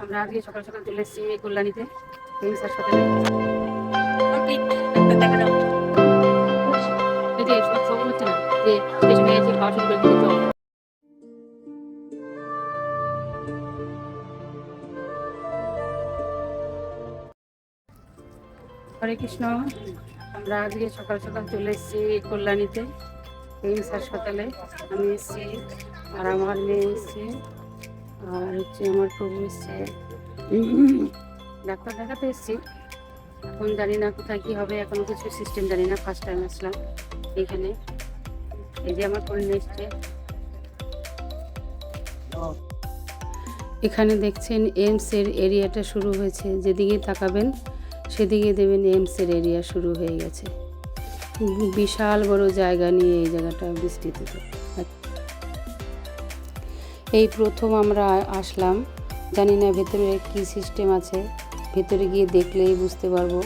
আমরা আজকে সকাল সকাল চলে এসেছি কল্যাণীতে এইমস হাসপাতালে। দেখা দাও এই যে সব খবর হচ্ছে না যে স্টেশনে এসে খাওয়া শুরু করে দিয়েছে। হরে কৃষ্ণ। আমরা আজকে সকাল সকাল চলে এসেছি কল্যাণীতে এইমস হাসপাতালে। আমি এসেছি আর আমার মেয়ে এসছে আর হচ্ছে আমার প্রভু এসছে। ডাক্তার দেখাতে এসেছি। এখন জানি না কোথায় কী হবে, এখনো কিছু সিস্টেম জানি না। ফার্স্ট টাইম আসলাম এখানে। এই যে আমার ফোন এসছে। এখানে দেখছেন এইমসের এরিয়াটা শুরু হয়েছে। যেদিকে তাকাবেন সেদিকে দেবেন এইমসের এরিয়া শুরু হয়ে গেছে। বিশাল বড় জায়গা নিয়ে এই জায়গাটা বিস্তৃত। এই প্রথম আমরা আসলাম, জানি না ভেতরে কি সিস্টেম আছে, ভেতরে গিয়ে দেখলেই বুঝতে পারবো।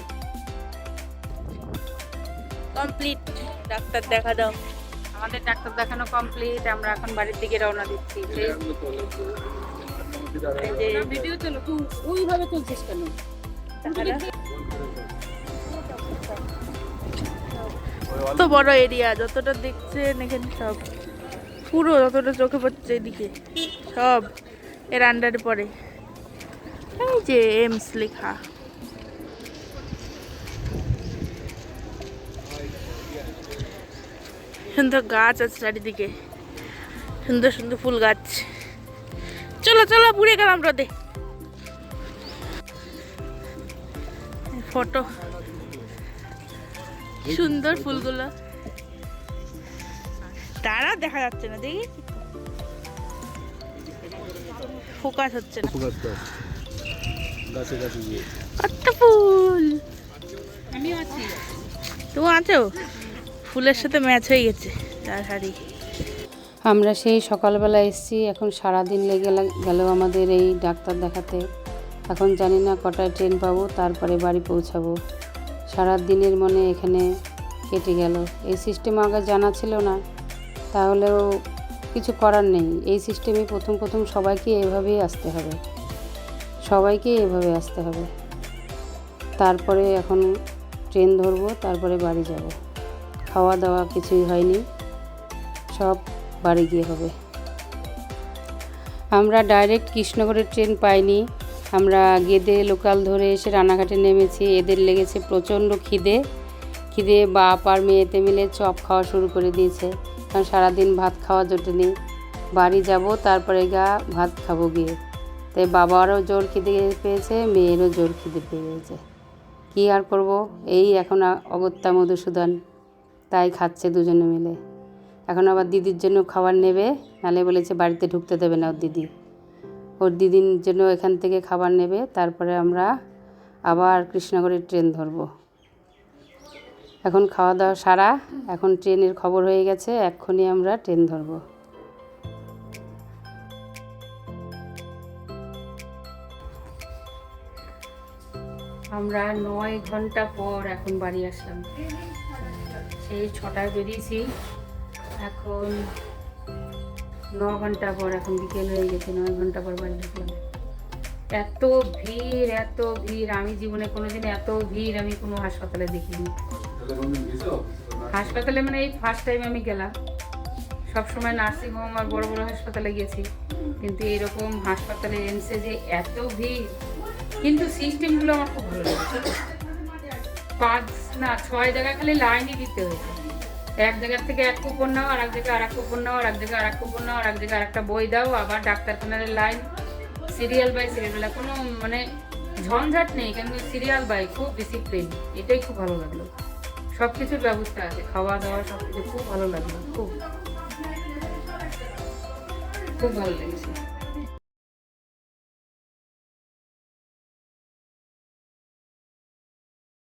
কমপ্লিট ডাক্তার দেখা দাও। আমাদের ডাক্তার দেখানো কমপ্লিট। আমরা এখন বাড়ির দিকে রওনা দিচ্ছি। ভিডিও চলো, তুই ওইভাবে তুলছিস কেন? তো বড় এরিয়া, যতটা দেখছেন এখানে সব পুরো যতটা চোখে পড়ছে এদিকে সব এর আন্ডারে পড়ে। এই যে এইমস লেখা। সুন্দর গাছ আছে চারিদিকে, সুন্দর সুন্দর ফুল গাছ। চলো চলো, পুড়ে গেলাম রোদে। ফটো সুন্দর ফুলগুলো, তারা দেখা যাচ্ছে না, দেখি ফোকাস হচ্ছে না। কত ফুল! আমিও আছি। তুমি আছো? ফুলের সাথে ম্যাচ হয়ে গেছে তার হাড়ি। আমরা সেই সকালবেলা এসেছি। এখন সারাদিন লেগে গেল আমাদের এই ডাক্তার দেখাতে। এখন জানি না কটায় ট্রেন পাবো, তারপরে বাড়ি পৌঁছাবো। সারা দিনের মনে এখানে কেটে গেল। এই সিস্টেম আগে জানা ছিল না, তাহলেও কিছু করার নেই। এই সিস্টেমে প্রথম প্রথম সবাইকে এভাবেই আসতে হবে, সবাইকে এভাবে আসতে হবে। তারপরে এখন ট্রেন ধরবো, তারপরে বাড়ি যাব। খাওয়া দাওয়া কিছুই হয়নি, সব বাড়ি গিয়ে হবে। আমরা ডাইরেক্ট কৃষ্ণনগরের ট্রেন পাইনি। আমরা গেদে লোকাল ধরে এসে রানাঘাটে নেমেছি। এদের লেগেছে প্রচণ্ড খিদে বাপ আর মেয়েতে মিলে চপ খাওয়া শুরু করে দিয়েছে, কারণ সারাদিন ভাত খাওয়া জোটেনি। বাড়ি যাব, তারপরে ভাত খাবো গিয়ে। তাই বাবারও জোর খিদে পেয়েছে, মেয়েরও জোর খিদে পেয়ে গেছে। কী আর করব, এই এখন অগত্যা মধুসূদন, তাই খাচ্ছে দুজনে মিলে। এখন আবার দিদির জন্য খাবার নেবে, নালে বলেছে বাড়িতে ঢুকতে দেবে না ওর দিদির জন্য এখান থেকে খাবার নেবে। তারপরে আমরা আবার কৃষ্ণনগরের ট্রেন ধরবো। এখন খাওয়া দাওয়া সারা, এখন ট্রেনের খবর হয়ে গেছে, এক্ষুনি আমরা ট্রেন ধরবো। আমরা 9 ঘন্টা পর এখন বাড়ি আসলাম। সেই 6টায় বেরিয়েছি, এখন 9 ঘন্টা পর, এখন বিকেল হয়ে গেছে, 9 ঘন্টা পর বাড়ি ঢুকলাম। এত ভিড়, আমি জীবনে কোনোদিন এত ভিড় আমি কোনো হাসপাতালে দেখিনি। হাসপাতালে মানে এই ফার্স্ট টাইম আমি গেলাম। সবসময় নার্সিংহোম আর বড় বড় হাসপাতালে গেছি, কিন্তু এরকম হাসপাতালে এমসে যে এত ভিড়। কিন্তু সিস্টেমগুলো আমার খুব ভালো লেগেছে। 6 জায়গায় খালি লাইনই দিতে হয়েছে। এক জায়গার থেকে এক কুপন নাও, আর এক জায়গায় আর এক কুপন নাও, আর এক জায়গায় আর এক কুপন নাও, আর এক জায়গায় আর একটা বই দাও, আবার ডাক্তারখানার লাইন সিরিয়াল বাই সিরিয়াল, কোনো মানে ঝঞ্ঝাট নেই, কিন্তু সিরিয়াল বাই, খুব ডিসিপ্লিন। এটাই খুব ভালো লাগলো। সব কিছুর ব্যবস্থা আছে, খাওয়া দাওয়া সব কিছু খুব ভালো লাগলো, খুব খুব ভালো লেগেছে।